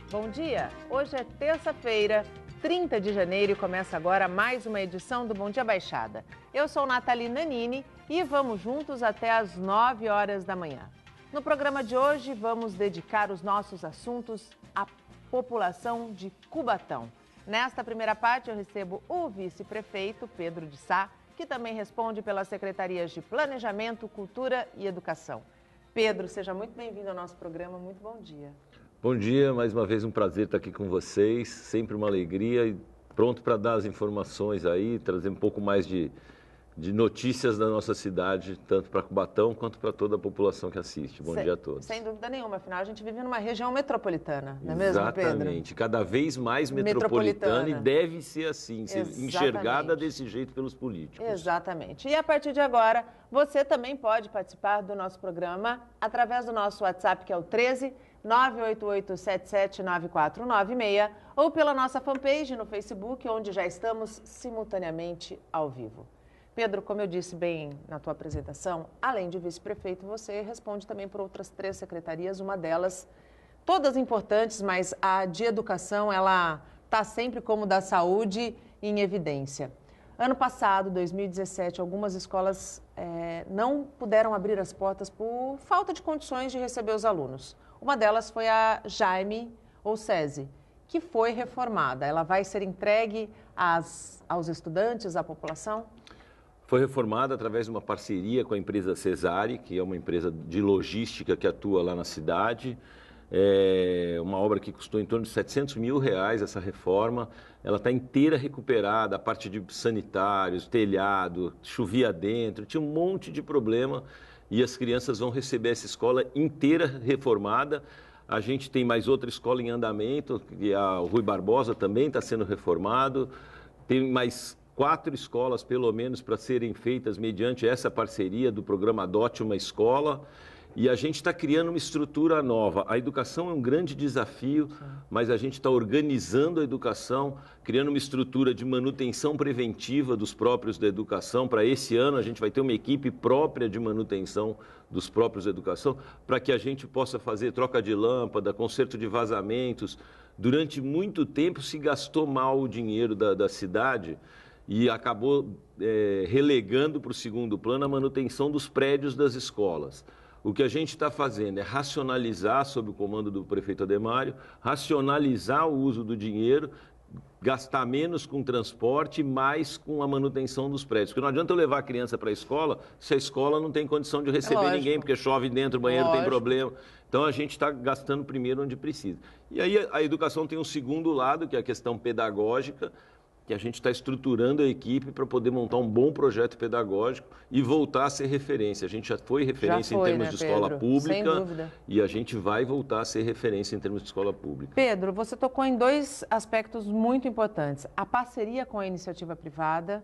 Bom dia! Hoje é terça-feira, 30 de janeiro e começa agora mais uma edição do Bom Dia Baixada. Eu sou Nathalie Nanini e vamos juntos até às 9 horas da manhã. No programa de hoje vamos dedicar os nossos assuntos à população de Cubatão. Nesta primeira parte eu recebo o vice-prefeito Pedro de Sá, que também responde pelas secretarias de Planejamento, Cultura e Educação. Pedro, seja muito bem-vindo ao nosso programa, muito bom dia. Bom dia, mais uma vez um prazer estar aqui com vocês, sempre uma alegria e pronto para dar as informações aí, trazer um pouco mais de notícias da nossa cidade, tanto para Cubatão quanto para toda a população que assiste. Bom dia a todos. Sem dúvida nenhuma, afinal a gente vive numa região metropolitana, não é mesmo, Pedro? Exatamente, cada vez mais metropolitana e deve ser assim, ser enxergada desse jeito pelos políticos. Exatamente. E a partir de agora, você também pode participar do nosso programa através do nosso WhatsApp, que é o 13 988779496, ou pela nossa fanpage no Facebook, onde já estamos simultaneamente ao vivo. Pedro, como eu disse bem na tua apresentação, além de vice-prefeito, você responde também por outras 3 secretarias, uma delas, todas importantes, mas a de educação, ela está sempre como da saúde em evidência. Ano passado, 2017, algumas escolas não puderam abrir as portas por falta de condições de receber os alunos. Uma delas foi a Jaime, ou SESI, que foi reformada. Ela vai ser entregue aos estudantes, à população? Foi reformada através de uma parceria com a empresa Cesare, que é uma empresa de logística que atua lá na cidade. É uma obra que custou em torno de R$700 mil essa reforma. Ela está inteira recuperada, a parte de sanitários, telhado, chovia dentro, tinha um monte de problema e as crianças vão receber essa escola inteira reformada. A gente tem mais outra escola em andamento, que é o Rui Barbosa também está sendo reformado. Tem mais 4 escolas, pelo menos, para serem feitas mediante essa parceria do programa Adote uma Escola. E a gente está criando uma estrutura nova. A educação é um grande desafio, mas a gente está organizando a educação, criando uma estrutura de manutenção preventiva dos próprios da educação. Para esse ano, a gente vai ter uma equipe própria de manutenção dos próprios da educação, para que a gente possa fazer troca de lâmpada, conserto de vazamentos. Durante muito tempo se gastou mal o dinheiro da cidade e acabou relegando para o segundo plano a manutenção dos prédios das escolas. O que a gente está fazendo é racionalizar, sob o comando do prefeito Ademário, racionalizar o uso do dinheiro, gastar menos com transporte e mais com a manutenção dos prédios. Porque não adianta eu levar a criança para a escola se a escola não tem condição de receber ninguém, porque chove dentro, o banheiro tem problema. Então a gente está gastando primeiro onde precisa. E aí a educação tem um segundo lado, que é a questão pedagógica, que a gente está estruturando a equipe para poder montar um bom projeto pedagógico e voltar a ser referência. A gente já foi referência em termos de escola pública e a gente vai voltar a ser referência em termos de escola pública. Pedro, você tocou em 2 aspectos muito importantes. A parceria com a iniciativa privada,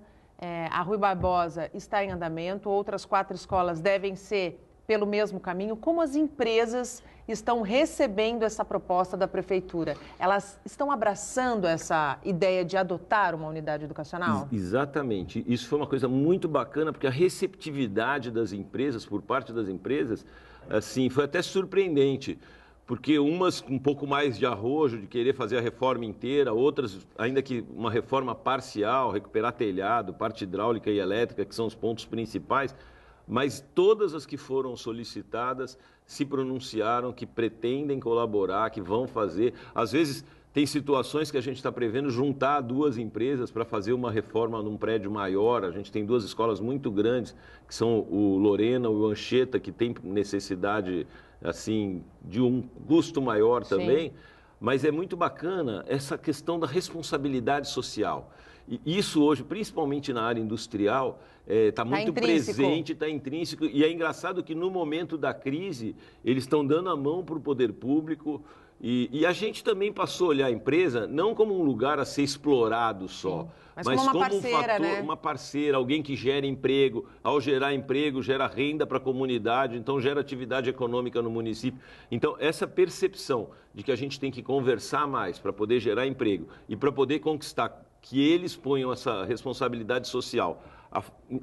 a Rui Barbosa está em andamento, outras 4 escolas devem ser pelo mesmo caminho. Como as empresas estão recebendo essa proposta da prefeitura? Elas estão abraçando essa ideia de adotar uma unidade educacional? Exatamente. Isso foi uma coisa muito bacana, porque a receptividade das empresas, por parte das empresas, assim, foi até surpreendente. Porque umas com um pouco mais de arrojo, de querer fazer a reforma inteira, outras, ainda que uma reforma parcial, recuperar telhado, parte hidráulica e elétrica, que são os pontos principais. Mas todas as que foram solicitadas se pronunciaram que pretendem colaborar, que vão fazer. Às vezes, tem situações que a gente está prevendo juntar 2 empresas para fazer uma reforma num prédio maior. A gente tem 2 escolas muito grandes, que são o Lorena e o Anchieta, que tem necessidade assim, de um custo maior também. Sim. Mas é muito bacana essa questão da responsabilidade social. E isso hoje, principalmente na área industrial, está muito presente, está intrínseco. E é engraçado que no momento da crise, eles estão dando a mão para o poder público. E a gente também passou a olhar a empresa não como um lugar a ser explorado só, mas como parceira, um fator, né? Uma parceira, alguém que gera emprego. Ao gerar emprego, gera renda para a comunidade, então gera atividade econômica no município. Então, essa percepção de que a gente tem que conversar mais para poder gerar emprego e para poder conquistar que eles ponham essa responsabilidade social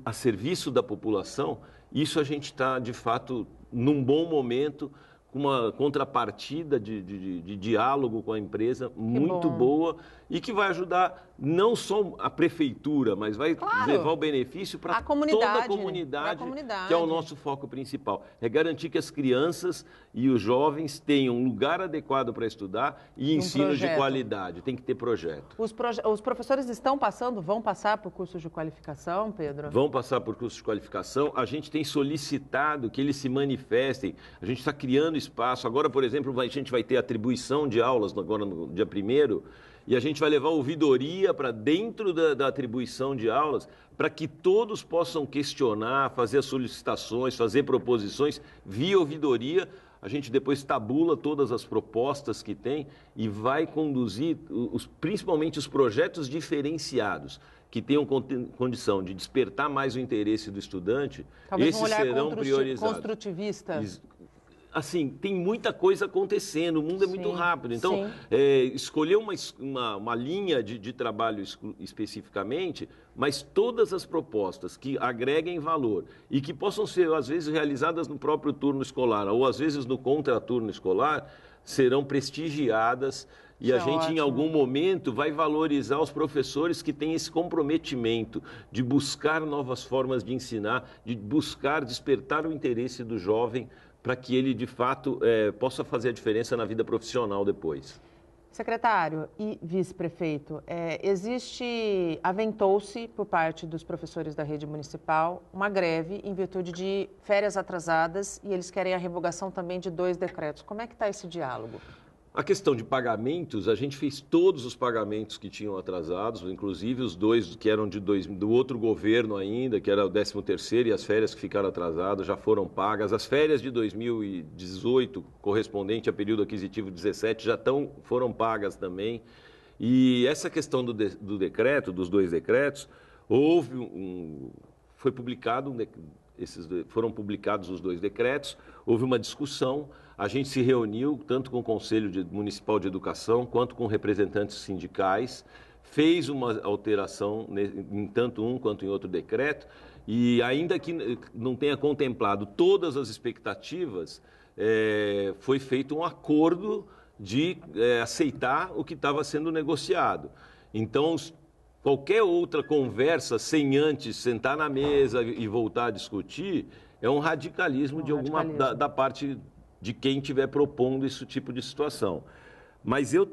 a serviço da população, isso a gente está, de fato, num bom momento, com uma contrapartida de diálogo com a empresa muito boa e que vai ajudar não só a prefeitura, mas vai levar o benefício para toda a comunidade, que é o nosso foco principal. É garantir que as crianças e os jovens tenham um lugar adequado para estudar e ensino de qualidade. Tem que ter projeto. Os professores vão passar por cursos de qualificação, Pedro? Vão passar por cursos de qualificação. A gente tem solicitado que eles se manifestem. A gente está criando espaço. Agora, por exemplo, a gente vai ter atribuição de aulas agora no dia 1º, e a gente vai levar ouvidoria para dentro da atribuição de aulas, para que todos possam questionar, fazer as solicitações, fazer proposições via ouvidoria. A gente depois tabula todas as propostas que tem e vai conduzir, principalmente os projetos diferenciados, que tenham condição de despertar mais o interesse do estudante. Talvez esses serão priorizados. Construtivista. Assim, tem muita coisa acontecendo, o mundo é muito rápido. Então, escolher uma linha de trabalho especificamente, mas todas as propostas que agreguem valor e que possam ser, às vezes, realizadas no próprio turno escolar ou, às vezes, no contraturno escolar, serão prestigiadas. E a gente, em algum momento, vai valorizar os professores que têm esse comprometimento de buscar novas formas de ensinar, de buscar despertar o interesse do jovem para que ele, de fato, possa fazer a diferença na vida profissional depois. Secretário e vice-prefeito, aventou-se por parte dos professores da rede municipal uma greve em virtude de férias atrasadas e eles querem a revogação também de 2 decretos. Como é que está esse diálogo? A questão de pagamentos, a gente fez todos os pagamentos que tinham atrasados, inclusive os 2 que eram do outro governo ainda, que era o 13º, e as férias que ficaram atrasadas já foram pagas. As férias de 2018, correspondente ao período aquisitivo 17, foram pagas também. E essa questão do decreto, dos 2 decretos, foi publicado foram publicados os 2 decretos, houve uma discussão, a gente se reuniu tanto com o Conselho Municipal de Educação quanto com representantes sindicais, fez uma alteração em tanto um quanto em outro decreto e ainda que não tenha contemplado todas as expectativas, foi feito um acordo de aceitar o que estava sendo negociado. Então, qualquer outra conversa sem antes sentar na mesa e voltar a discutir é um radicalismo da parte de quem estiver propondo esse tipo de situação. Mas eu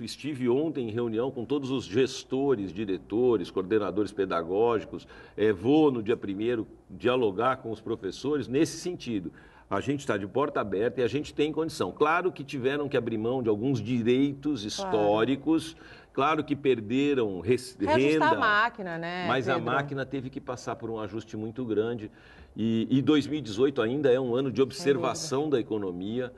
estive ontem em reunião com todos os gestores, diretores, coordenadores pedagógicos, vou no dia 1º dialogar com os professores nesse sentido. A gente está de porta aberta e a gente tem condição. Claro que tiveram que abrir mão de alguns direitos históricos, claro que perderam renda. A máquina, né, mas Pedro? A máquina teve que passar por um ajuste muito grande. E 2018 ainda é um ano de observação da economia.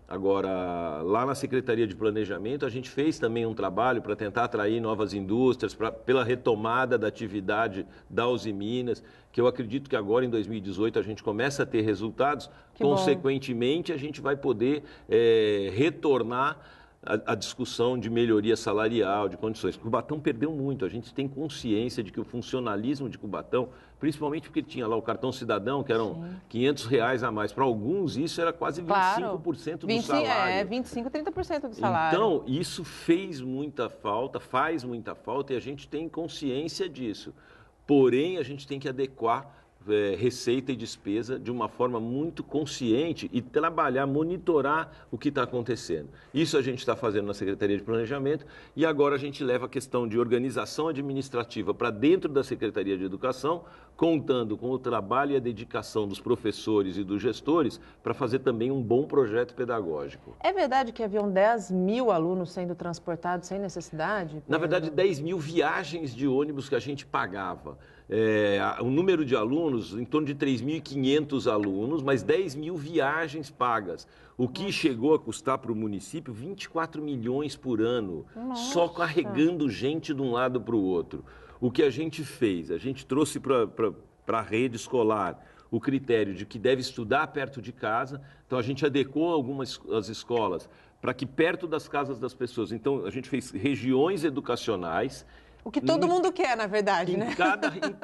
Agora, lá na Secretaria de Planejamento, a gente fez também um trabalho para tentar atrair novas indústrias, pela retomada da atividade da Uzi Minas, que eu acredito que agora, em 2018, a gente começa a ter resultados. Consequentemente, a gente vai poder retornar a discussão de melhoria salarial, de condições. Cubatão perdeu muito, a gente tem consciência de que o funcionalismo de Cubatão, principalmente porque tinha lá o cartão cidadão, que eram R$500 a mais. Para alguns, isso era quase 25% do salário. 25%, 30% do salário. Então, isso faz muita falta, e a gente tem consciência disso. Porém, a gente tem que adequar receita e despesa de uma forma muito consciente e trabalhar, monitorar o que está acontecendo. Isso a gente está fazendo na Secretaria de Planejamento e agora a gente leva a questão de organização administrativa para dentro da Secretaria de Educação, contando com o trabalho e a dedicação dos professores e dos gestores para fazer também um bom projeto pedagógico. É verdade que haviam 10 mil alunos sendo transportados sem necessidade? Na verdade, 10 mil viagens de ônibus que a gente pagava. O número de alunos, em torno de 3.500 alunos, mas 10 mil viagens pagas. O que chegou a custar para o município 24 milhões por ano, só carregando gente de um lado para o outro. O que a gente fez? A gente trouxe para a rede escolar o critério de que deve estudar perto de casa, então a gente adequou as escolas para que perto das casas das pessoas. Então a gente fez regiões educacionais. O que todo mundo quer, na verdade, né?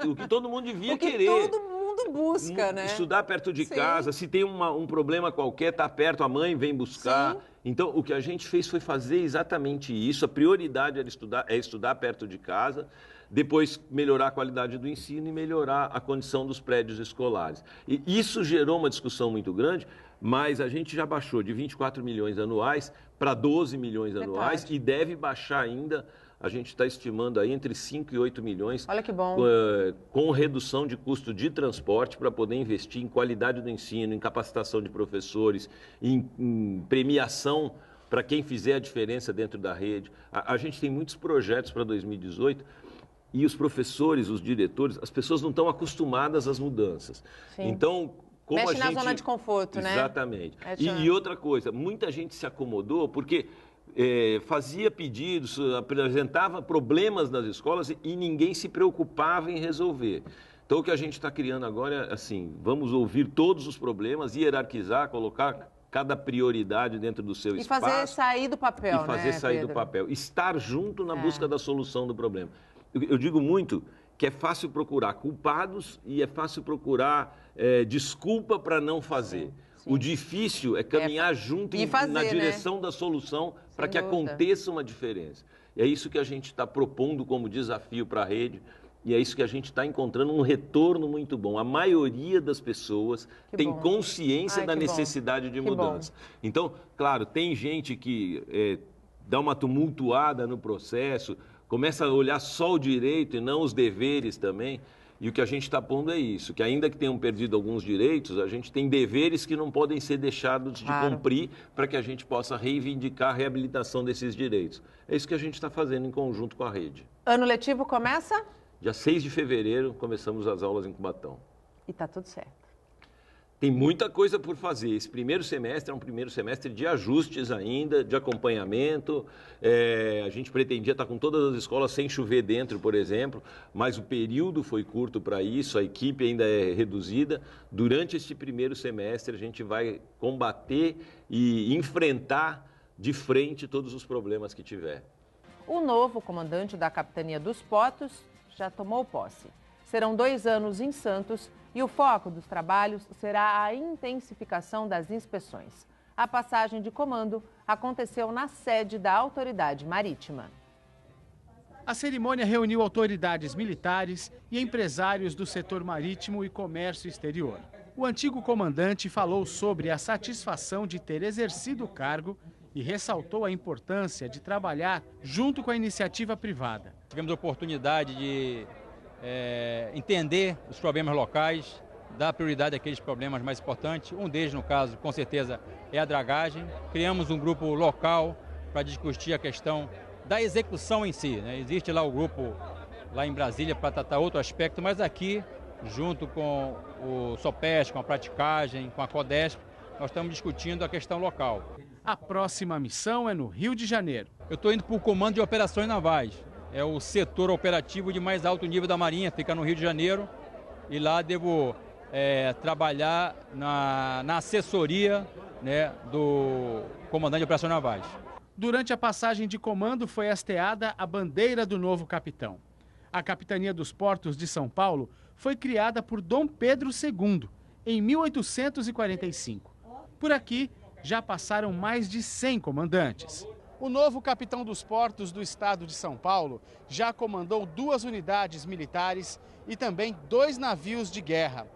O que todo mundo devia querer. Todo mundo em busca, né? Estudar perto de Sim. casa, se tem um problema qualquer, tá perto, a mãe vem buscar. Sim. Então, o que a gente fez foi fazer exatamente isso. A prioridade era estudar perto de casa, depois melhorar a qualidade do ensino e melhorar a condição dos prédios escolares. E isso gerou uma discussão muito grande, mas a gente já baixou de 24 milhões anuais para 12 milhões anuais e deve baixar ainda. A gente está estimando aí entre 5 e 8 milhões. Olha que bom. Com redução de custo de transporte para poder investir em qualidade do ensino, em capacitação de professores, em premiação para quem fizer a diferença dentro da rede. A gente tem muitos projetos para 2018 e os professores, os diretores, as pessoas não estão acostumadas às mudanças. Sim. Então, como mexe a gente... na zona de conforto, né? Exatamente. E outra coisa, muita gente se acomodou porque... fazia pedidos, apresentava problemas nas escolas e ninguém se preocupava em resolver. Então, o que a gente está criando agora é assim, vamos ouvir todos os problemas, hierarquizar, colocar cada prioridade dentro do seu espaço. E fazer sair do papel, E fazer sair do papel. Estar junto na busca da solução do problema. Eu digo muito que é fácil procurar culpados e é fácil procurar desculpa para não fazer. Sim. O difícil é caminhar junto na direção da solução para que aconteça uma diferença. E é isso que a gente está propondo como desafio para a rede e é isso que a gente está encontrando um retorno muito bom. A maioria das pessoas tem consciência da necessidade de mudança. Então, claro, tem gente que dá uma tumultuada no processo, começa a olhar só o direito e não os deveres também. E o que a gente está pondo é isso, que ainda que tenham perdido alguns direitos, a gente tem deveres que não podem ser deixados de cumprir para que a gente possa reivindicar a reabilitação desses direitos. É isso que a gente está fazendo em conjunto com a rede. Ano letivo começa? Dia 6 de fevereiro começamos as aulas em Cubatão. E está tudo certo. Tem muita coisa por fazer. Esse primeiro semestre é um primeiro semestre de ajustes ainda, de acompanhamento. A gente pretendia estar com todas as escolas sem chover dentro, por exemplo, mas o período foi curto para isso, a equipe ainda é reduzida. Durante este primeiro semestre, a gente vai combater e enfrentar de frente todos os problemas que tiver. O novo comandante da Capitania dos Portos já tomou posse. Serão 2 anos em Santos e o foco dos trabalhos será a intensificação das inspeções. A passagem de comando aconteceu na sede da Autoridade Marítima. A cerimônia reuniu autoridades militares e empresários do setor marítimo e comércio exterior. O antigo comandante falou sobre a satisfação de ter exercido o cargo e ressaltou a importância de trabalhar junto com a iniciativa privada. Tivemos a oportunidade de entender os problemas locais, dar prioridade àqueles problemas mais importantes. Um deles, no caso, com certeza, é a dragagem. Criamos um grupo local para discutir a questão da execução em si, né? Existe lá o grupo, lá em Brasília, para tratar outro aspecto, mas aqui, junto com o SOPESC, com a praticagem, com a CODESP, nós estamos discutindo a questão local. A próxima missão é no Rio de Janeiro. Eu estou indo para o Comando de Operações Navais. É o setor operativo de mais alto nível da Marinha, fica no Rio de Janeiro. E lá devo trabalhar na assessoria, né, do Comandante de Operações Navais. Durante a passagem de comando foi hasteada a bandeira do novo capitão. A Capitania dos Portos de São Paulo foi criada por Dom Pedro II, em 1845. Por aqui já passaram mais de 100 comandantes. O novo capitão dos portos do estado de São Paulo já comandou 2 unidades militares e também 2 navios de guerra.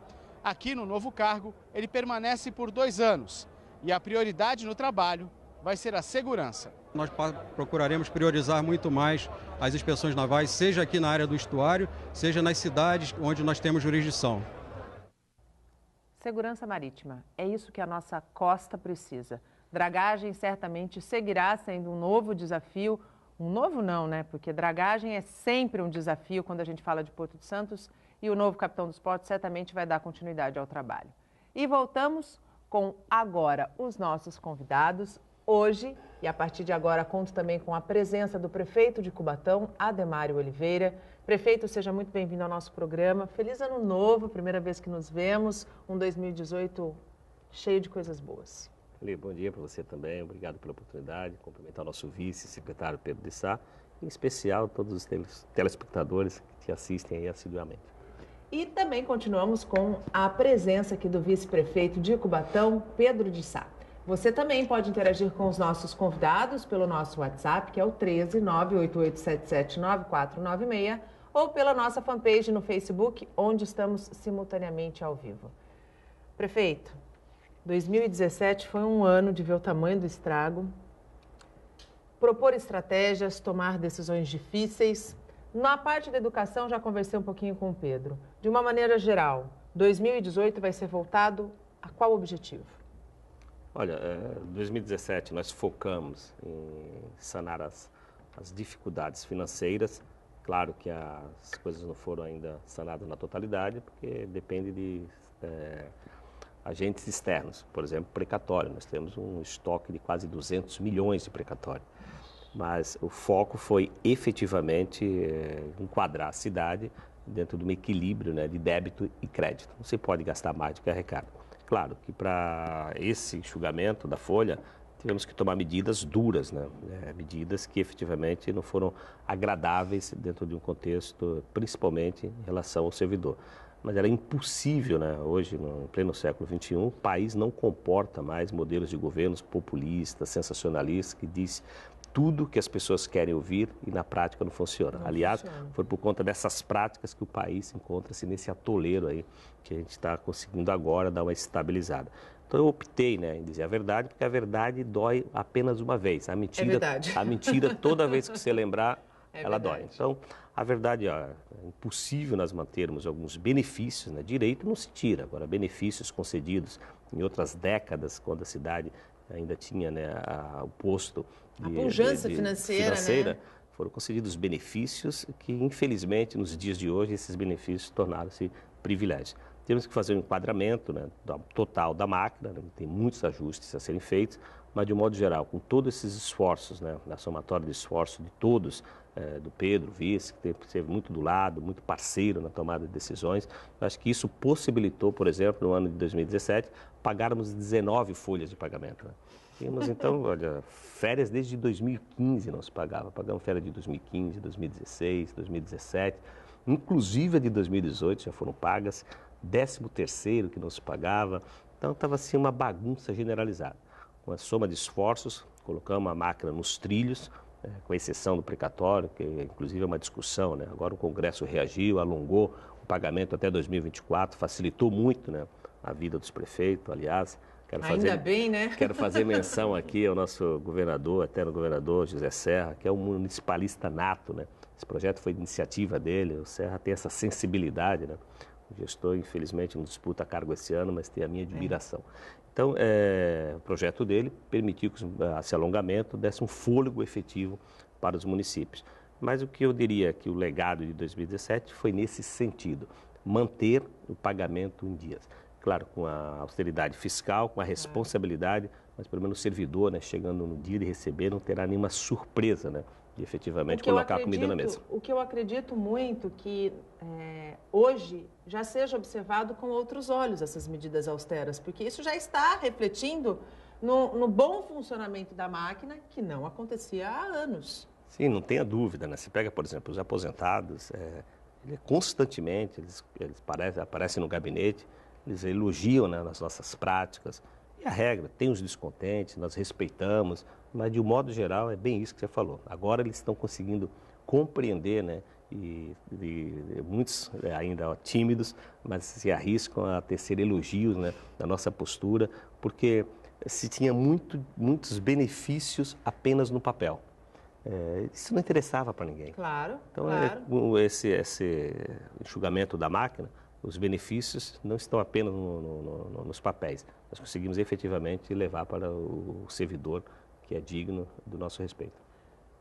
Aqui no novo cargo, ele permanece por 2 anos e a prioridade no trabalho vai ser a segurança. Nós procuraremos priorizar muito mais as inspeções navais, seja aqui na área do estuário, seja nas cidades onde nós temos jurisdição. Segurança marítima, é isso que a nossa costa precisa. Dragagem certamente seguirá sendo um novo desafio. Um novo não, né? Porque dragagem é sempre um desafio quando a gente fala de Porto de Santos e o novo capitão dos portos certamente vai dar continuidade ao trabalho. E voltamos com agora os nossos convidados. Hoje, e a partir de agora, conto também com a presença do prefeito de Cubatão, Ademário Oliveira. Prefeito, seja muito bem-vindo ao nosso programa. Feliz Ano Novo, primeira vez que nos vemos, um 2018 cheio de coisas boas. Bom dia para você também, obrigado pela oportunidade, cumprimentar o nosso vice-secretário Pedro de Sá, em especial todos os telespectadores que te assistem aí assiduamente. E também continuamos com a presença aqui do vice-prefeito de Cubatão, Pedro de Sá. Você também pode interagir com os nossos convidados pelo nosso WhatsApp, que é o 13 98877 9496, ou pela nossa fanpage no Facebook, onde estamos simultaneamente ao vivo. Prefeito, 2017 foi um ano de ver o tamanho do estrago, propor estratégias, tomar decisões difíceis. Na parte da educação, já conversei um pouquinho com o Pedro. De uma maneira geral, 2018 vai ser voltado a qual objetivo? Olha, 2017 nós focamos em sanar as dificuldades financeiras. Claro que as coisas não foram ainda sanadas na totalidade, porque depende de agentes externos. Por exemplo, precatório. Nós temos um estoque de quase 200 milhões de precatório. Mas o foco foi efetivamente enquadrar a cidade dentro de um equilíbrio, né, de débito e crédito. Não se pode gastar mais do que arrecada. Claro que para esse enxugamento da folha, tivemos que tomar medidas duras, né, medidas que efetivamente não foram agradáveis dentro de um contexto, principalmente em relação ao servidor. Mas era impossível, né, hoje, no pleno século XXI, o país não comporta mais modelos de governos populistas, sensacionalistas, que diz tudo que as pessoas querem ouvir e na prática não funciona. Aliás, foi por conta dessas práticas que o país encontra-se nesse atoleiro aí, que a gente está conseguindo agora dar uma estabilizada. Então eu optei, né, em dizer a verdade, porque a verdade dói apenas uma vez. A mentira toda vez que você lembrar, ela dói. Então, a verdade, é impossível nós mantermos alguns benefícios, né? Direito não se tira, agora benefícios concedidos em outras décadas, quando a cidade ainda tinha, né, o posto a pujança financeira, né? Foram concedidos benefícios que, infelizmente, nos dias de hoje, esses benefícios tornaram-se privilégios. Temos que fazer um enquadramento, né, total da máquina, né, tem muitos ajustes a serem feitos, mas, de um modo geral, com todos esses esforços, né, na somatória de esforço de todos, do Pedro, vice, que esteve muito do lado, muito parceiro na tomada de decisões, eu acho que isso possibilitou, por exemplo, no ano de 2017, pagarmos 19 folhas de pagamento, né? Tínhamos, então, olha, férias desde 2015 não se pagava. Pagamos férias de 2015, 2016, 2017, inclusive a de 2018 já foram pagas, 13º que não se pagava. Então, estava assim uma bagunça generalizada. Com a soma de esforços, colocamos a máquina nos trilhos, com exceção do precatório, que inclusive é uma discussão, né? Agora o Congresso reagiu, alongou o pagamento até 2024, facilitou muito, né, a vida dos prefeitos, aliás. Ainda bem, né? Quero fazer menção aqui ao nosso governador, eterno governador José Serra, que é um municipalista nato, né? Esse projeto foi iniciativa dele, o Serra tem essa sensibilidade, né? O gestor, infelizmente, não disputa cargo esse ano, mas tem a minha admiração. Então, o projeto dele permitiu que esse alongamento desse um fôlego efetivo para os municípios. Mas o que eu diria que o legado de 2017 foi nesse sentido, manter o pagamento em dias. Claro, com a austeridade fiscal, com a responsabilidade, mas pelo menos o servidor, né, chegando no dia de receber, não terá nenhuma surpresa, né, de efetivamente colocar a comida na mesa. O que eu acredito muito que hoje já seja observado com outros olhos essas medidas austeras, porque isso já está refletindo no bom funcionamento da máquina, que não acontecia há anos. Sim, não tenha dúvida, né? Você pega, por exemplo, os aposentados, constantemente, eles aparecem no gabinete, eles elogiam, né, nas nossas práticas. E a regra, tem os descontentes, nós respeitamos, mas de um modo geral é bem isso que você falou. Agora eles estão conseguindo compreender, né, e muitos ainda tímidos, mas se arriscam a tecer elogios, né, da nossa postura, porque se tinha muitos benefícios apenas no papel. Isso não interessava para ninguém. Claro, então, claro. Esse enxugamento da máquina, os benefícios não estão apenas nos papéis. Nós conseguimos efetivamente levar para o servidor que é digno do nosso respeito.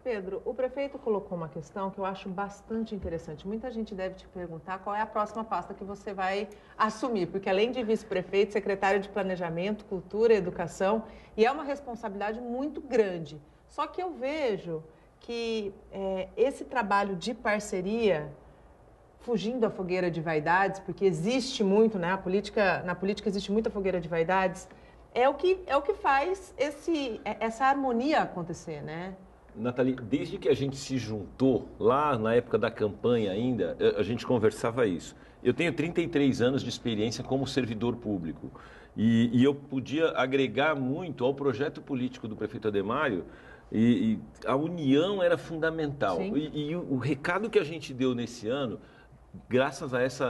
Pedro, o prefeito colocou uma questão que eu acho bastante interessante. Muita gente deve te perguntar qual é a próxima pasta que você vai assumir, porque além de vice-prefeito, secretário de Planejamento, Cultura e Educação, e é uma responsabilidade muito grande. Só que eu vejo que esse trabalho de parceria, fugindo da fogueira de vaidades, porque existe muito, né? Na política existe muita fogueira de vaidades, é o que faz essa harmonia acontecer, né? Nathalie, desde que a gente se juntou, lá na época da campanha ainda, a gente conversava isso. eu tenho 33 anos de experiência como servidor público e eu podia agregar muito ao projeto político do prefeito Ademário e a união era fundamental. E o recado que a gente deu nesse ano, graças a esse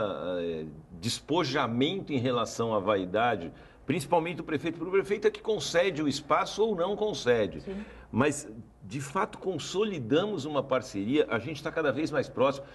despojamento em relação à vaidade, principalmente do prefeito, porque o prefeito é que concede o espaço ou não concede. Sim. Mas, de fato, consolidamos uma parceria, a gente está cada vez mais próximo,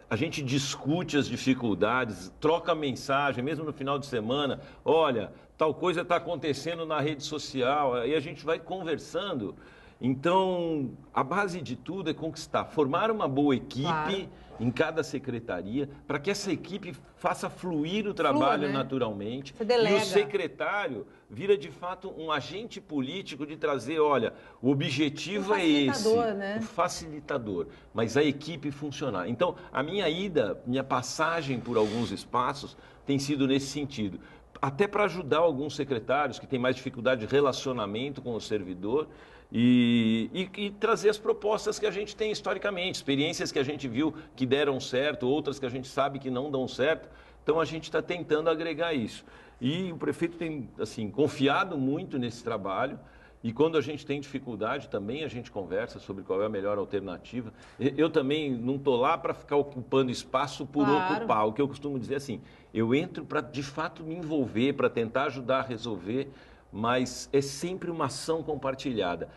a gente discute as dificuldades, troca mensagem, mesmo no final de semana, olha, tal coisa está acontecendo na rede social, aí a gente vai conversando. Então, a base de tudo é conquistar, formar uma boa equipe em cada secretaria, para que essa equipe faça fluir o trabalho naturalmente. E o secretário vira, de fato, um agente político de trazer, olha, o objetivo é esse, o facilitador, mas a equipe funcionar. Então, a minha passagem por alguns espaços tem sido nesse sentido. Até para ajudar alguns secretários que têm mais dificuldade de relacionamento com o servidor e trazer as propostas que a gente tem historicamente, experiências que a gente viu que deram certo, outras que a gente sabe que não dão certo. Então, a gente está tentando agregar isso. E o prefeito tem, assim, confiado muito nesse trabalho. E quando a gente tem dificuldade, também a gente conversa sobre qual é a melhor alternativa. Eu também não estou lá para ficar ocupando espaço por ocupar. O que eu costumo dizer assim, eu entro para, de fato, me envolver, para tentar ajudar a resolver, mas é sempre uma ação compartilhada.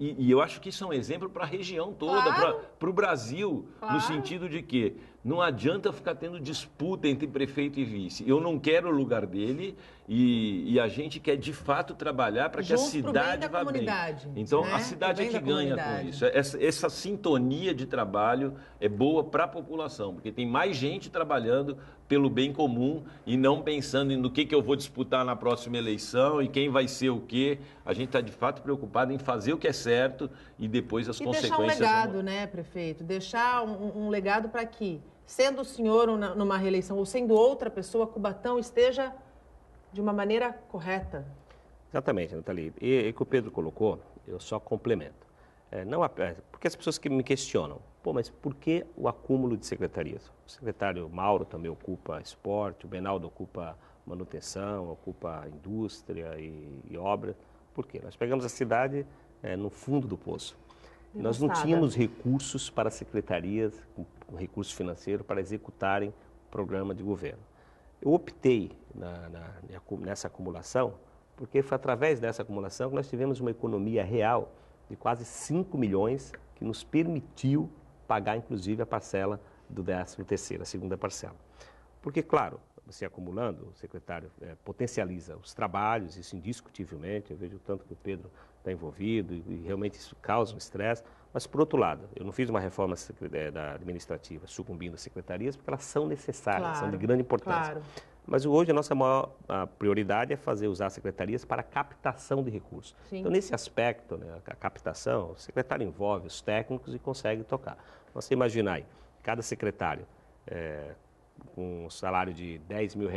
E eu acho que isso é um exemplo para a região toda, para o Brasil, no sentido de que não adianta ficar tendo disputa entre prefeito e vice. Eu não quero o lugar dele e a gente quer, de fato, trabalhar para que a cidade vá bem. Então, a cidade é que ganha com isso. Essa sintonia de trabalho é boa para a população, porque tem mais gente trabalhando pelo bem comum e não pensando no que eu vou disputar na próxima eleição e quem vai ser o quê. A gente está, de fato, preocupado em fazer o que é certo e depois as consequências... E deixar um legado, né, prefeito? Deixar um legado para que, sendo o senhor numa reeleição ou sendo outra pessoa, Cubatão esteja de uma maneira correta. Exatamente, Nathalie. E o que o Pedro colocou, eu só complemento. Porque as pessoas que me questionam, mas por que o acúmulo de secretarias? O secretário Mauro também ocupa esporte, o Benaldo ocupa manutenção, ocupa indústria e obra. Por quê? Nós pegamos a cidade no fundo do poço. Nós não tínhamos recursos para secretarias, com recurso financeiro, para executarem o programa de governo. Eu optei nessa acumulação, porque foi através dessa acumulação que nós tivemos uma economia real de quase 5 milhões, que nos permitiu pagar, inclusive, a parcela do 13º, a segunda parcela. Porque, claro, você acumulando, o secretário potencializa os trabalhos, isso indiscutivelmente, eu vejo tanto que o Pedro está envolvido e realmente isso causa um estresse, mas, por outro lado, eu não fiz uma reforma administrativa sucumbindo às secretarias, porque elas são necessárias, são de grande importância. Mas hoje a nossa maior prioridade é usar as secretarias para a captação de recursos. Sim. Então, nesse aspecto, a captação, o secretário envolve os técnicos e consegue tocar. Então, você imagina aí, cada secretário com um salário de R$10 mil,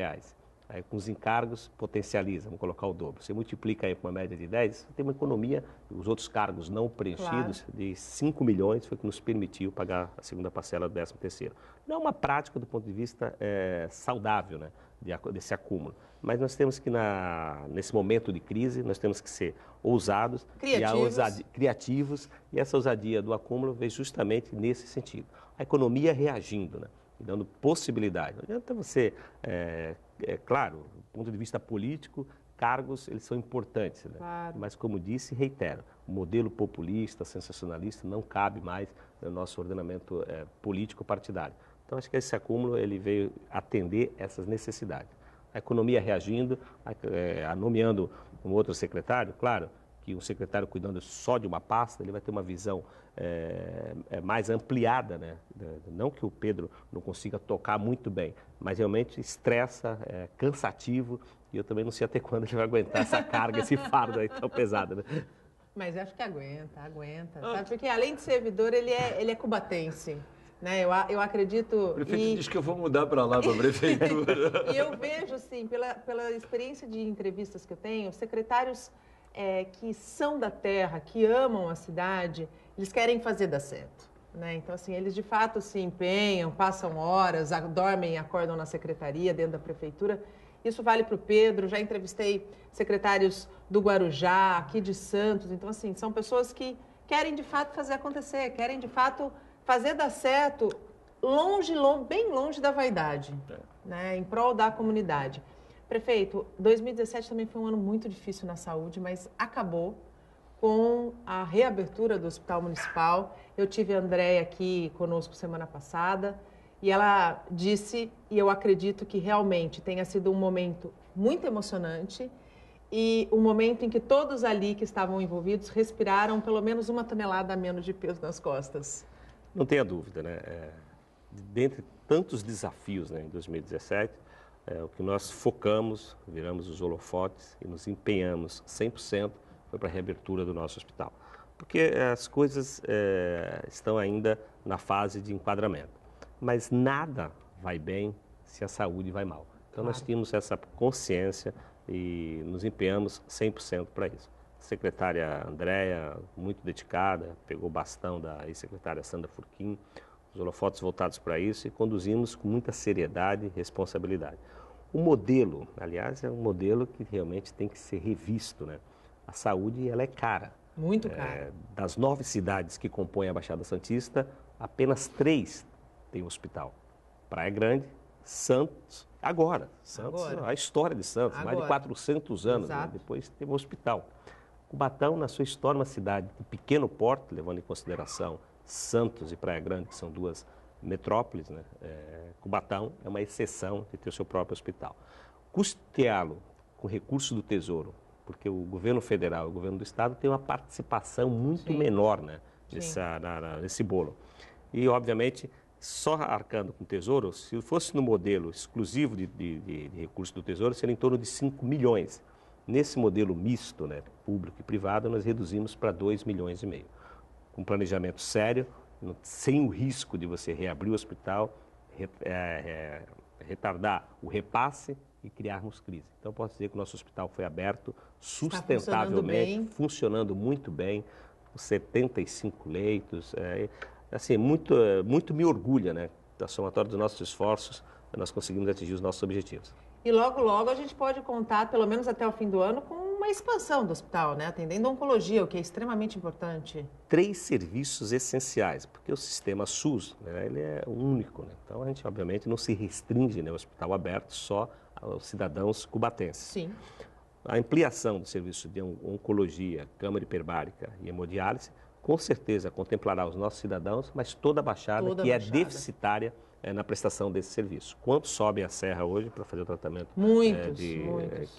aí com os encargos potencializa, vamos colocar o dobro. Você multiplica aí com uma média de 10, você tem uma economia, os outros cargos não preenchidos, de 5 milhões, foi o que nos permitiu pagar a segunda parcela do 13º. Não é uma prática do ponto de vista saudável, né, desse acúmulo. Mas nós temos que, nesse momento de crise, nós temos que ser ousados, criativos, e essa ousadia do acúmulo vem justamente nesse sentido. A economia reagindo, né, e dando possibilidade. Não adianta você, claro, do ponto de vista político, cargos, eles são importantes, né? Mas, como disse, reitero, o modelo populista, sensacionalista, não cabe mais no nosso ordenamento político partidário. Então, acho que esse acúmulo ele veio atender essas necessidades. A economia reagindo, nomeando um outro secretário, claro, que um secretário cuidando só de uma pasta, ele vai ter uma visão mais ampliada, né? Não que o Pedro não consiga tocar muito bem, mas realmente estressa, cansativo, e eu também não sei até quando ele vai aguentar essa carga, esse fardo aí tão pesado, né? Mas acho que aguenta, sabe? Porque além de servidor, ele é cubatense. Né? Eu acredito... O prefeito diz que eu vou mudar para lá, para a prefeitura. E eu vejo, assim, pela experiência de entrevistas que eu tenho, secretários que são da terra, que amam a cidade, eles querem fazer dar certo. né? Então, assim, eles de fato se empenham, passam horas, dormem e acordam na secretaria, dentro da prefeitura. Isso vale para o Pedro, já entrevistei secretários do Guarujá, aqui de Santos. Então, assim, são pessoas que querem de fato fazer acontecer, querem de fato fazer dar certo, bem longe da vaidade, né? Em prol da comunidade. Prefeito, 2017 também foi um ano muito difícil na saúde, mas acabou com a reabertura do Hospital Municipal. Eu tive a Andréia aqui conosco semana passada e ela disse, e eu acredito que realmente tenha sido um momento muito emocionante e um momento em que todos ali que estavam envolvidos respiraram pelo menos 1 tonelada a menos de peso nas costas. Não tenha dúvida, né? Dentre tantos desafios, né, em 2017, o que nós focamos, viramos os holofotes e nos empenhamos 100% foi para a reabertura do nosso hospital. Porque as coisas estão ainda na fase de enquadramento. Mas nada vai bem se a saúde vai mal. Então nós tínhamos essa consciência e nos empenhamos 100% para isso. A secretária Andréia, muito dedicada, pegou o bastão da ex-secretária Sandra Furquim, os holofotes voltados para isso e conduzimos com muita seriedade e responsabilidade. O modelo, aliás, é um modelo que realmente tem que ser revisto, né? A saúde, ela é cara. Muito cara. Das 9 cidades que compõem a Baixada Santista, apenas 3 têm hospital. Praia Grande, Santos, Santos, a história de Santos, mais de 400 anos, né? Depois teve um hospital. Cubatão, na sua história, uma cidade de pequeno porte, levando em consideração Santos e Praia Grande, que são 2 metrópoles, né? Cubatão é uma exceção de ter o seu próprio hospital. Custeá-lo com recurso do Tesouro, porque o governo federal e o governo do estado têm uma participação muito menor, né, nesse bolo. E, obviamente, só arcando com o Tesouro, se fosse no modelo exclusivo de recurso do Tesouro, seria em torno de 5 milhões. Nesse modelo misto, né, público e privado, nós reduzimos para 2,5 milhões. Com planejamento sério, sem o risco de você reabrir o hospital, retardar o repasse e criarmos crise. Então, posso dizer que o nosso hospital foi aberto sustentavelmente, funcionando muito bem, com 75 leitos. Assim, muito me orgulha, né? Da somatória dos nossos esforços, nós conseguimos atingir os nossos objetivos. E logo, logo a gente pode contar, pelo menos até o fim do ano, com uma expansão do hospital, né? Atendendo a oncologia, o que é extremamente importante. 3 serviços essenciais, porque o sistema SUS, né, ele é único, né? Então a gente obviamente não se restringe, né, ao hospital aberto só aos cidadãos cubatenses. Sim. A ampliação do serviço de oncologia, câmara hiperbárica e hemodiálise, com certeza contemplará os nossos cidadãos, mas toda a Baixada que é deficitária na prestação desse serviço. Quantos sobem a serra hoje para fazer o tratamento de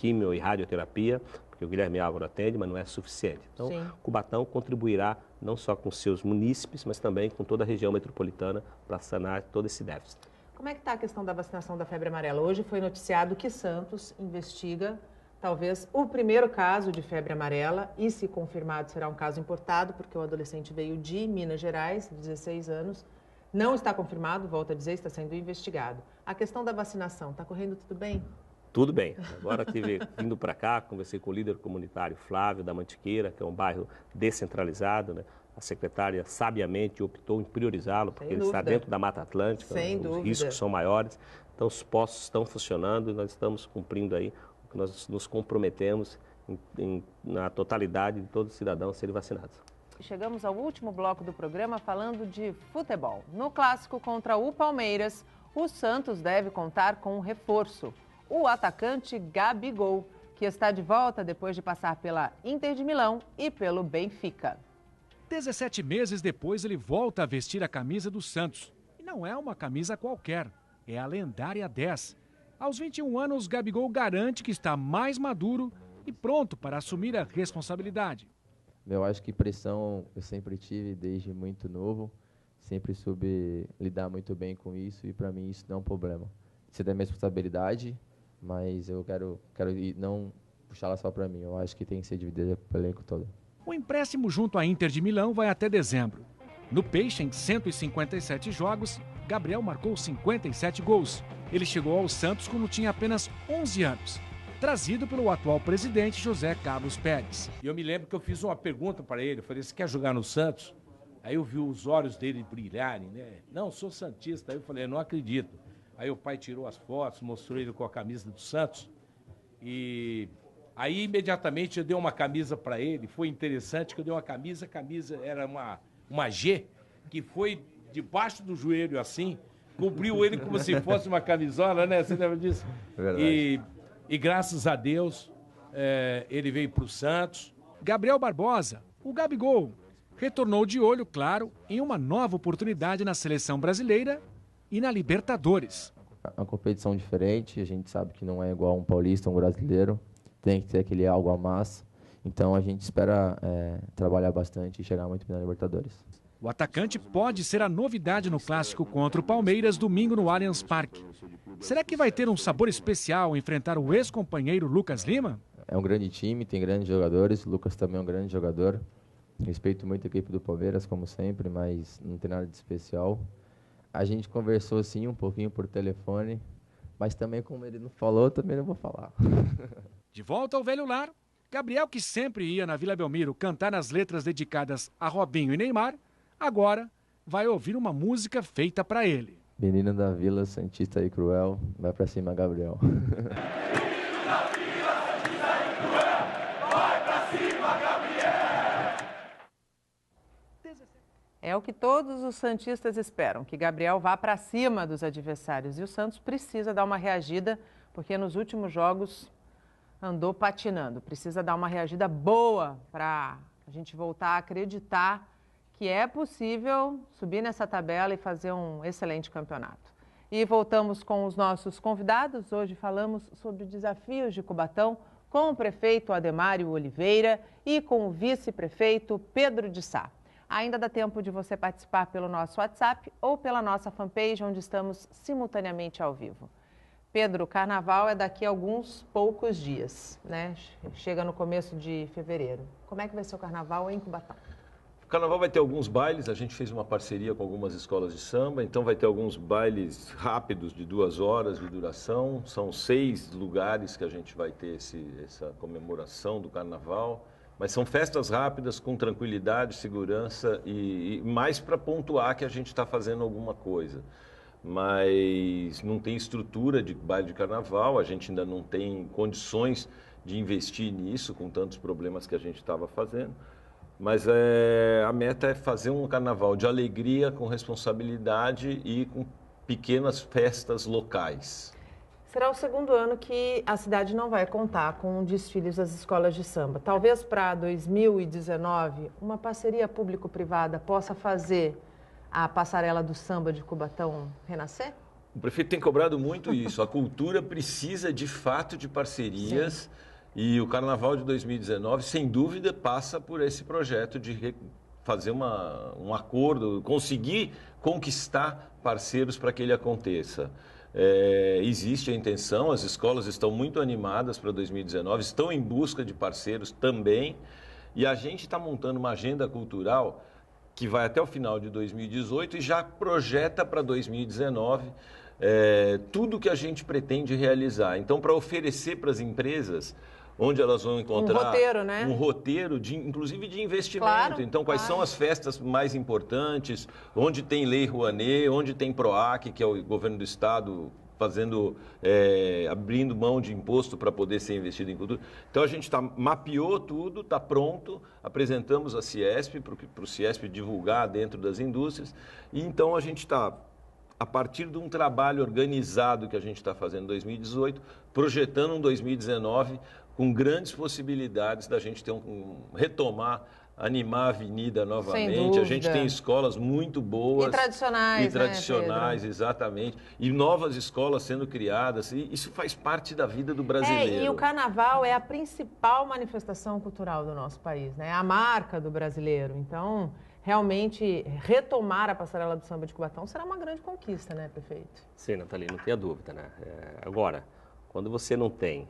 quimio e radioterapia, porque o Guilherme Álvaro atende, mas não é suficiente. Então, Cubatão contribuirá não só com seus munícipes, mas também com toda a região metropolitana para sanar todo esse déficit. Como é que está a questão da vacinação da febre amarela? Hoje foi noticiado que Santos investiga talvez o primeiro caso de febre amarela e, se confirmado, será um caso importado, porque o adolescente veio de Minas Gerais, 16 anos. Não está confirmado, volto a dizer, está sendo investigado. A questão da vacinação, está correndo tudo bem? Tudo bem. Agora vindo para cá, conversei com o líder comunitário Flávio da Mantiqueira, que é um bairro descentralizado, né? A secretária sabiamente optou em priorizá-lo, porque ele está dentro da Mata Atlântica, os riscos são maiores. Então os postos estão funcionando e nós estamos cumprindo aí o que nós nos comprometemos na totalidade de todos os cidadãos serem vacinados. Chegamos ao último bloco do programa falando de futebol. No clássico contra o Palmeiras, o Santos deve contar com um reforço. O atacante Gabigol, que está de volta depois de passar pela Inter de Milão e pelo Benfica. 17 meses depois, ele volta a vestir a camisa do Santos. E não é uma camisa qualquer, é a lendária 10. Aos 21 anos, Gabigol garante que está mais maduro e pronto para assumir a responsabilidade. Eu acho que pressão eu sempre tive desde muito novo, sempre soube lidar muito bem com isso e para mim isso não é um problema. Isso é da minha responsabilidade, mas eu quero não puxá-la só para mim, eu acho que tem que ser dividida pelo elenco todo. O empréstimo junto à Inter de Milão vai até dezembro. No Peixe, em 157 jogos, Gabriel marcou 57 gols. Ele chegou ao Santos quando tinha apenas 11 anos. Trazido pelo atual presidente José Carlos Pérez. E eu me lembro que eu fiz uma pergunta para ele, eu falei, você quer jogar no Santos? Aí eu vi os olhos dele brilharem, né? Não, sou santista. Aí eu falei, não acredito. Aí o pai tirou as fotos, mostrou ele com a camisa do Santos. E aí imediatamente eu dei uma camisa para ele. Foi interessante que eu dei uma camisa, a camisa era uma G, que foi debaixo do joelho assim, cobriu ele como se fosse uma camisola, né? Você lembra disso? Verdade. E graças a Deus, ele veio para o Santos. Gabriel Barbosa, o Gabigol, retornou de olho, claro, em uma nova oportunidade na seleção brasileira e na Libertadores. É uma competição diferente, a gente sabe que não é igual um paulista, um brasileiro, tem que ter aquele algo a mais. Então a gente espera trabalhar bastante e chegar muito bem na Libertadores. O atacante pode ser a novidade no clássico contra o Palmeiras domingo no Allianz Parque. Será que vai ter um sabor especial enfrentar o ex-companheiro Lucas Lima? É um grande time, tem grandes jogadores, o Lucas também é um grande jogador. Respeito muito a equipe do Palmeiras, como sempre, mas não tem nada de especial. A gente conversou sim um pouquinho por telefone, mas também como ele não falou, também não vou falar. De volta ao velho lar, Gabriel, que sempre ia na Vila Belmiro cantar as letras dedicadas a Robinho e Neymar, agora vai ouvir uma música feita para ele. Menino da Vila, Santista e Cruel, vai pra cima, Gabriel. É o que todos os santistas esperam, que Gabriel vá para cima dos adversários. E o Santos precisa dar uma reagida, porque nos últimos jogos andou patinando. Precisa dar uma reagida boa para a gente voltar a acreditar que é possível subir nessa tabela e fazer um excelente campeonato. E voltamos com os nossos convidados. Hoje falamos sobre desafios de Cubatão com o prefeito Ademário Oliveira e com o vice-prefeito Pedro de Sá. Ainda dá tempo de você participar pelo nosso WhatsApp ou pela nossa fanpage, onde estamos simultaneamente ao vivo. Pedro, o carnaval é daqui a alguns poucos dias, né? Chega no começo de fevereiro. Como é que vai ser o carnaval em Cubatão? O carnaval vai ter alguns bailes, a gente fez uma parceria com algumas escolas de samba, então vai ter alguns bailes rápidos de 2 horas de duração. São 6 lugares que a gente vai ter essa comemoração do carnaval. Mas são festas rápidas, com tranquilidade, segurança e mais para pontuar que a gente está fazendo alguma coisa. Mas não tem estrutura de baile de carnaval, a gente ainda não tem condições de investir nisso com tantos problemas que a gente estava fazendo. Mas a meta é fazer um carnaval de alegria, com responsabilidade e com pequenas festas locais. Será o segundo ano que a cidade não vai contar com desfiles das escolas de samba. Talvez para 2019, uma parceria público-privada possa fazer a passarela do samba de Cubatão renascer? O prefeito tem cobrado muito isso. A cultura precisa, de fato, de parcerias. Sim. E o Carnaval de 2019, sem dúvida, passa por esse projeto de fazer um acordo, conseguir conquistar parceiros para que ele aconteça. Existe a intenção, as escolas estão muito animadas para 2019, estão em busca de parceiros também, e a gente está montando uma agenda cultural que vai até o final de 2018 e já projeta para 2019 tudo que a gente pretende realizar. Então, para oferecer para as empresas, onde elas vão encontrar um roteiro, né? Um roteiro, inclusive de investimento. Claro, então, quais são as festas mais importantes, onde tem Lei Rouanet, onde tem PROAC, que é o governo do estado abrindo mão de imposto para poder ser investido em cultura. Então, a gente mapeou tudo, está pronto, apresentamos a Ciesp, para o Ciesp divulgar dentro das indústrias, e então a gente está, a partir de um trabalho organizado que a gente está fazendo em 2018, projetando um 2019 com grandes possibilidades da gente ter retomar, animar a avenida novamente. A gente tem escolas muito boas. E tradicionais, e tradicionais, né, exatamente. E novas escolas sendo criadas. E isso faz parte da vida do brasileiro. E o carnaval é a principal manifestação cultural do nosso país, né? É a marca do brasileiro. Então, realmente, retomar a passarela do samba de Cubatão será uma grande conquista, né, prefeito? Sim, Nathalie, não tenha dúvida, né? Agora, quando você não tem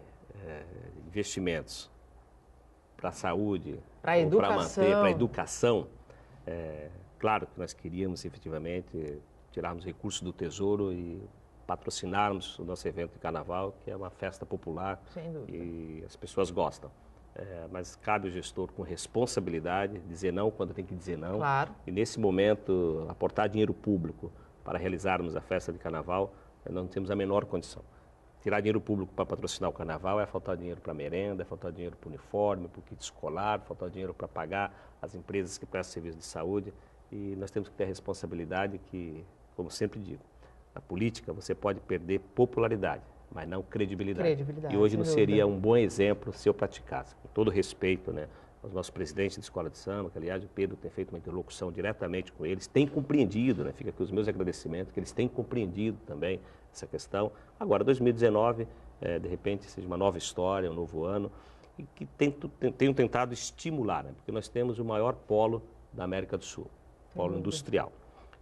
investimentos para a saúde, para a educação, claro que nós queríamos efetivamente tirarmos recursos do Tesouro e patrocinarmos o nosso evento de carnaval, que é uma festa popular. Sem dúvida. E as pessoas gostam. mas cabe ao gestor com responsabilidade dizer não quando tem que dizer não. Claro. E nesse momento, aportar dinheiro público para realizarmos a festa de carnaval, nós não temos a menor condição. Tirar dinheiro público para patrocinar o carnaval é faltar dinheiro para merenda, é faltar dinheiro para o uniforme, para o kit escolar, é faltar dinheiro para pagar as empresas que prestam serviço de saúde. E nós temos que ter a responsabilidade que, como sempre digo, na política você pode perder popularidade, mas não credibilidade. E hoje não seria um bom exemplo se eu praticasse. Com todo respeito, né, aos nossos presidentes de escola de samba, que aliás o Pedro tem feito uma interlocução diretamente com eles, tem compreendido, né, fica aqui os meus agradecimentos, que eles têm compreendido também essa questão. Agora, 2019, de repente, seja uma nova história, um novo ano, e que tenho tentado estimular, né, porque nós temos o maior polo da América do Sul, polo industrial.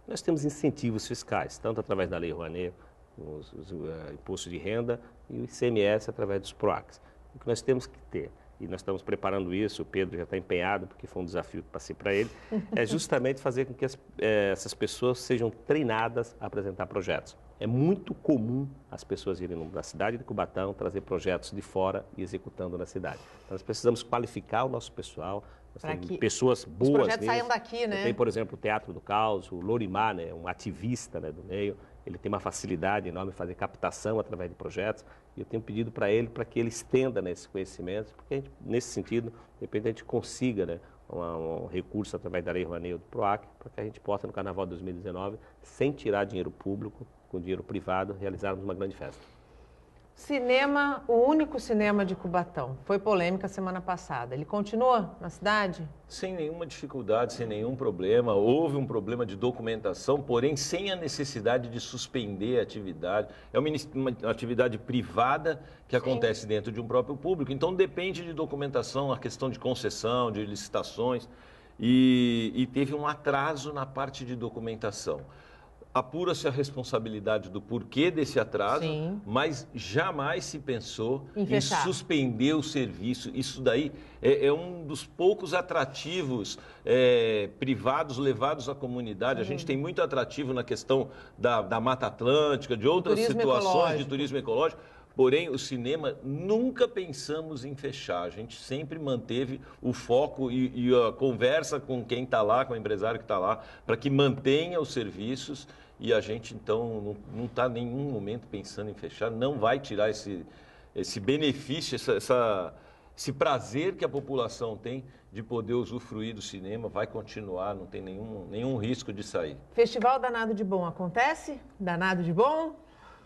Nós temos incentivos fiscais, tanto através da Lei Rouanet, os impostos de renda e o ICMS através dos PROACs. O que nós temos que ter, e nós estamos preparando isso, o Pedro já está empenhado, porque foi um desafio que passei para ele, é justamente fazer com que essas pessoas sejam treinadas a apresentar projetos. É muito comum as pessoas irem na cidade de Cubatão, trazer projetos de fora e executando na cidade. Então, nós precisamos qualificar o nosso pessoal, nós temos pessoas boas. Os projetos saiam daqui, né? Tem, por exemplo, o Teatro do Caos, o Lorimar, né, um ativista, né, do meio, ele tem uma facilidade enorme em fazer captação através de projetos, e eu tenho pedido para ele para que ele estenda, né, esse conhecimento, porque a gente, nesse sentido, de repente a gente consiga, né, um recurso através da Lei Rouanet ou do PROAC, para que a gente possa, no Carnaval de 2019, sem tirar dinheiro público, com dinheiro privado, realizarmos uma grande festa. Cinema, o único cinema de Cubatão. Foi polêmica semana passada. Ele continua na cidade? Sem nenhuma dificuldade, sem nenhum problema. Houve um problema de documentação, porém sem a necessidade de suspender a atividade. É uma atividade privada que acontece dentro de um próprio público. Então depende de documentação, a questão de concessão, de licitações. E teve um atraso na parte de documentação. Apura-se a responsabilidade do porquê desse atraso, mas jamais se pensou em suspender o serviço. Isso daí é um dos poucos atrativos privados levados à comunidade. A gente tem muito atrativo na questão da Mata Atlântica, de outras situações de turismo ecológico. Porém, o cinema, nunca pensamos em fechar. A gente sempre manteve o foco e a conversa com quem está lá, com o empresário que está lá, para que mantenha os serviços. E a gente, então, não está em nenhum momento pensando em fechar. Não vai tirar esse benefício, esse prazer que a população tem de poder usufruir do cinema. Vai continuar, não tem nenhum risco de sair. Festival Danado de Bom acontece? Danado de Bom?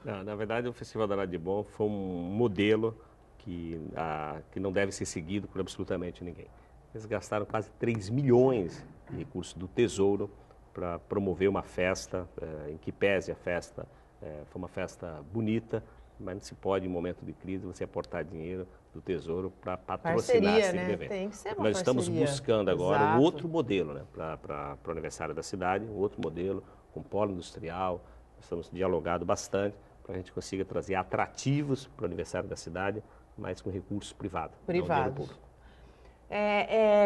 Não, na verdade, o Festival Danado de Bom foi um modelo que não deve ser seguido por absolutamente ninguém. Eles gastaram quase 3 milhões de recursos do Tesouro para promover uma festa, em que pese a festa, foi uma festa bonita, mas não se pode, em momento de crise, você aportar dinheiro do Tesouro para patrocinar esse evento. Tem que ser uma Nós estamos buscando agora um outro modelo, né, para o aniversário da cidade, um outro modelo com polo industrial. Nós estamos dialogando bastante para a gente consiga trazer atrativos para o aniversário da cidade, mas com recursos privados.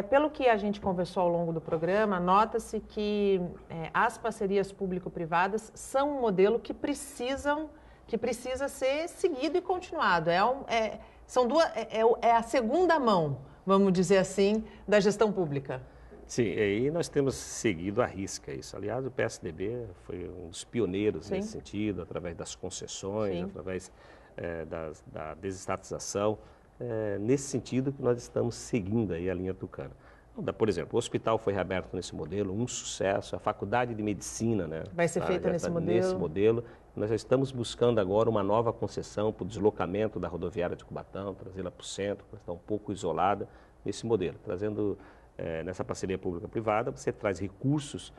Pelo que a gente conversou ao longo do programa, nota-se que as parcerias público-privadas são um modelo que precisa ser seguido e continuado. É a segunda mão, vamos dizer assim, da gestão pública. Sim, e nós temos seguido à risca isso. Aliás, o PSDB foi um dos pioneiros nesse sentido, através das concessões, através da desestatização. Nesse sentido que nós estamos seguindo aí a linha Tucana. Por exemplo, o hospital foi reaberto nesse modelo, um sucesso. A faculdade de medicina, né, vai ser feita nesse modelo. Nós já estamos buscando agora uma nova concessão para o deslocamento da rodoviária de Cubatão, trazê-la para o centro, para estar um pouco isolada nesse modelo, trazendo nessa parceria pública-privada, você traz recursos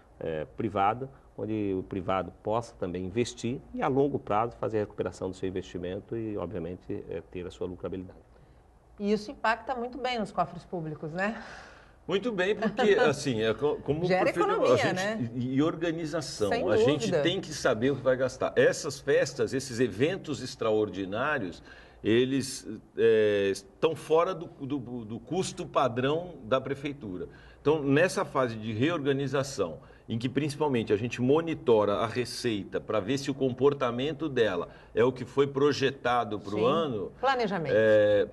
privados, onde o privado possa também investir e, a longo prazo, fazer a recuperação do seu investimento e, obviamente, ter a sua lucrabilidade. E isso impacta muito bem nos cofres públicos, né? Muito bem, porque, assim, como gera economia, né? E organização. Sem a dúvida. gente tem que saber o que vai gastar. Essas festas, esses eventos extraordinários, eles estão fora do custo padrão da prefeitura. Então, nessa fase de reorganização em que principalmente a gente monitora a receita para ver se o comportamento dela é o que foi projetado para o ano. Planejamento.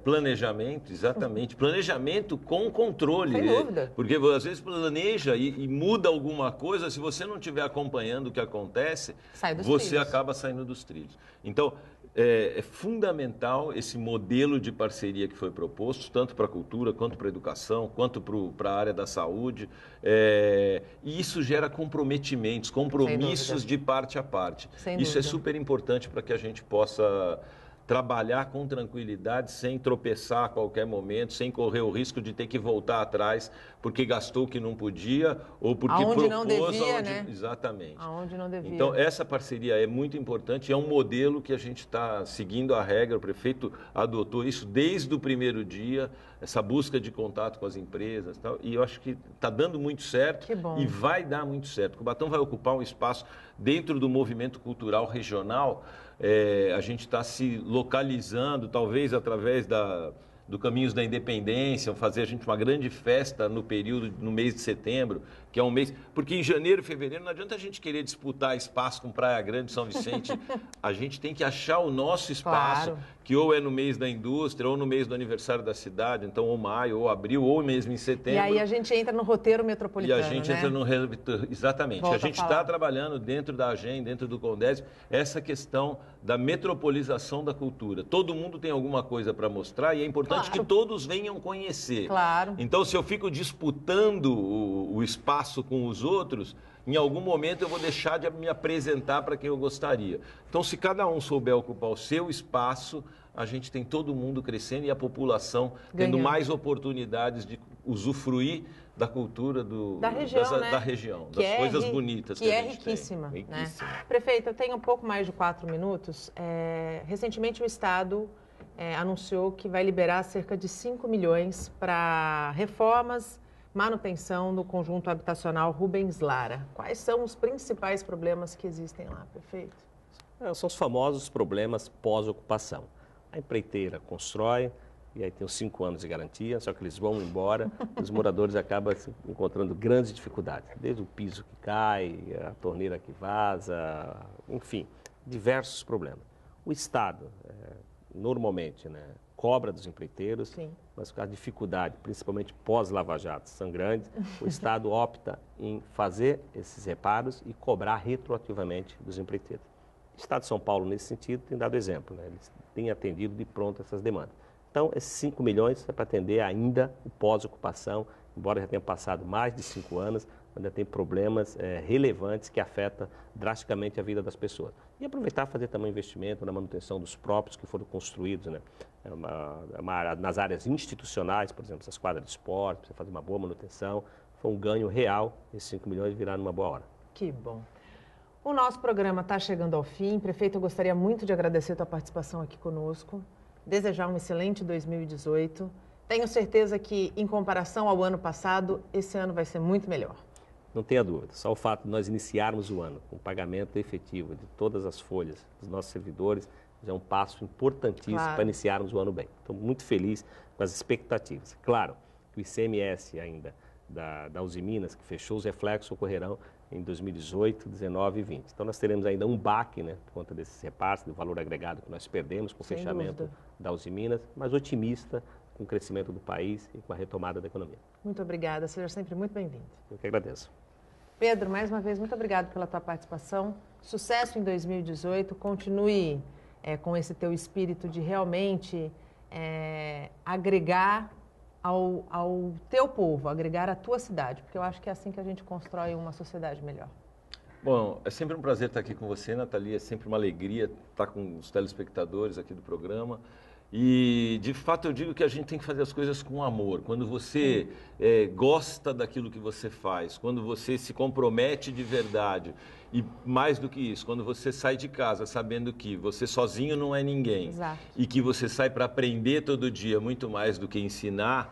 Planejamento, exatamente. Planejamento com controle. Sem dúvida. Porque às vezes planeja e muda alguma coisa, se você não estiver acompanhando o que acontece, você acaba saindo dos trilhos. Então, é fundamental esse modelo de parceria que foi proposto, tanto para a cultura, quanto para a educação, quanto para a área da saúde. E isso gera comprometimentos, compromissos de parte a parte. Isso é super importante para que a gente possa trabalhar com tranquilidade, sem tropeçar a qualquer momento, sem correr o risco de ter que voltar atrás porque gastou o que não podia ou porque aonde propôs... não devia, né? Exatamente. Aonde não devia. Então, essa parceria é muito importante, é um modelo que a gente está seguindo a regra, o prefeito adotou isso desde o primeiro dia, essa busca de contato com as empresas e tal, e eu acho que está dando muito certo e vai dar muito certo. O Cubatão vai ocupar um espaço dentro do movimento cultural regional. A gente está se localizando, talvez através do Caminhos da Independência, fazer a gente uma grande festa no mês de setembro, que é um mês... Porque em janeiro e fevereiro não adianta a gente querer disputar espaço com Praia Grande, São Vicente. A gente tem que achar o nosso espaço, que ou é no mês da indústria, ou no mês do aniversário da cidade, então ou maio, ou abril, ou mesmo em setembro. E aí a gente entra no roteiro metropolitano, E a gente entra no... Exatamente. Volta a gente está trabalhando dentro da agenda, dentro do Condésio, essa questão da metropolização da cultura. Todo mundo tem alguma coisa para mostrar e é importante que todos venham conhecer. Claro. Então, se eu fico disputando o espaço com os outros, em algum momento eu vou deixar de me apresentar para quem eu gostaria. Então, se cada um souber ocupar o seu espaço, a gente tem todo mundo crescendo e a população tendo mais oportunidades de usufruir da cultura da região, das coisas bonitas que a gente riquíssima, tem. Né? Prefeito, eu tenho um pouco mais de 4 minutos. Recentemente o Estado anunciou que vai liberar cerca de 5 milhões para reformas, manutenção do conjunto habitacional Rubens Lara. Quais são os principais problemas que existem lá, prefeito? São os famosos problemas pós-ocupação. A empreiteira constrói, e aí tem os 5 anos de garantia, só que eles vão embora, os moradores acabam encontrando grandes dificuldades, desde o piso que cai, a torneira que vaza, enfim, diversos problemas. O Estado, normalmente, cobra dos empreiteiros, mas com a dificuldade, principalmente pós-Lava Jato, são grandes, o Estado opta em fazer esses reparos e cobrar retroativamente dos empreiteiros. O Estado de São Paulo, nesse sentido, tem dado exemplo, eles têm atendido de pronto essas demandas. Então, esses 5 milhões é para atender ainda o pós-ocupação, embora já tenha passado mais de 5 anos, ainda tem problemas relevantes que afetam drasticamente a vida das pessoas. E aproveitar e fazer também investimento na manutenção dos próprios que foram construídos, nas áreas institucionais, por exemplo, essas quadras de esporte, você fazer uma boa manutenção, foi um ganho real, esses 5 milhões viraram numa boa hora. Que bom. O nosso programa está chegando ao fim. Prefeito, eu gostaria muito de agradecer a tua participação aqui conosco, desejar um excelente 2018. Tenho certeza que, em comparação ao ano passado, esse ano vai ser muito melhor. Não tenha dúvida, só o fato de nós iniciarmos o ano com pagamento efetivo de todas as folhas dos nossos servidores já é um passo importantíssimo para iniciarmos o ano bem. Estou muito feliz com as expectativas. Claro que o ICMS ainda da Uzi Minas, que fechou, os reflexos ocorrerão em 2018, 19 e 20. Então nós teremos ainda um baque, por conta desses repasses, do valor agregado que nós perdemos com o fechamento da Uzi Minas, mas otimista com o crescimento do país e com a retomada da economia. Muito obrigada, seja sempre muito bem-vindo. Eu que agradeço. Pedro, mais uma vez, muito obrigado pela tua participação. Sucesso em 2018. Continue com esse teu espírito de realmente agregar ao teu povo, agregar à tua cidade, porque eu acho que é assim que a gente constrói uma sociedade melhor. Bom, é sempre um prazer estar aqui com você, Nathalie. É sempre uma alegria estar com os telespectadores aqui do programa. E, de fato, eu digo que a gente tem que fazer as coisas com amor. Quando você gosta daquilo que você faz, quando você se compromete de verdade, e mais do que isso, quando você sai de casa sabendo que você sozinho não é ninguém, e que você sai para aprender todo dia muito mais do que ensinar,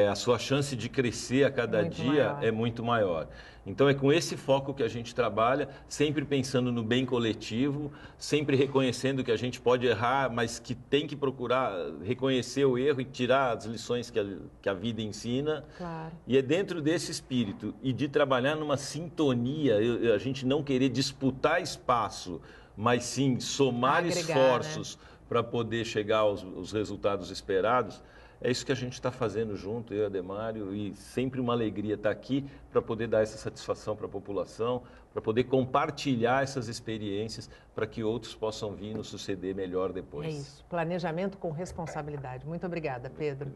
a sua chance de crescer a cada dia é muito maior. Então é com esse foco que a gente trabalha, sempre pensando no bem coletivo, sempre reconhecendo que a gente pode errar, mas que tem que procurar reconhecer o erro e tirar as lições que a vida ensina. Claro. E é dentro desse espírito e de trabalhar numa sintonia, a gente não querer disputar espaço, mas sim somar esforços, né, para poder chegar aos resultados esperados. É isso que a gente está fazendo junto, eu e Ademário, e sempre uma alegria estar aqui para poder dar essa satisfação para a população, para poder compartilhar essas experiências para que outros possam vir nos suceder melhor depois. É isso, planejamento com responsabilidade. Muito obrigada, Pedro.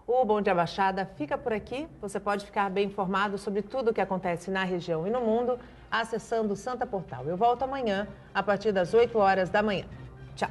O Bom Dia Baixada fica por aqui. Você pode ficar bem informado sobre tudo o que acontece na região e no mundo acessando o Santa Portal. Eu volto amanhã a partir das 8 horas da manhã. Tchau.